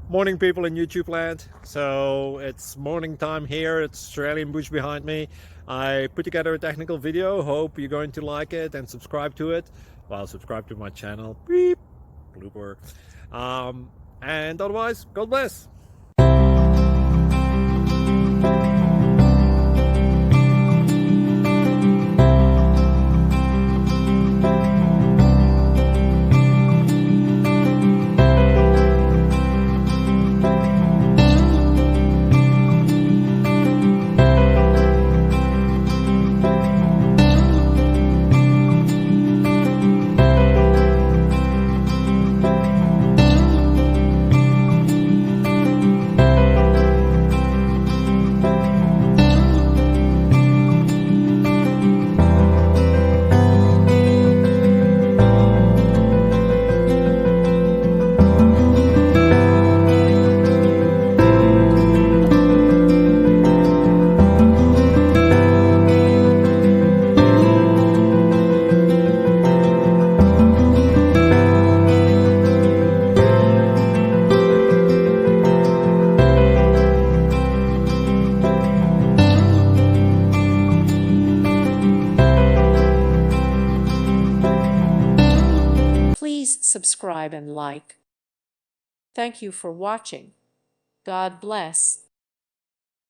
Morning, people in YouTube land. So it's morning time here. It's Australian bush behind me. I put together a technical video. Hope you're going to like it and subscribe to it. Well, subscribe to my channel. Beep. Blooper. And otherwise, God bless. Please subscribe and like. Thank you for watching. God bless.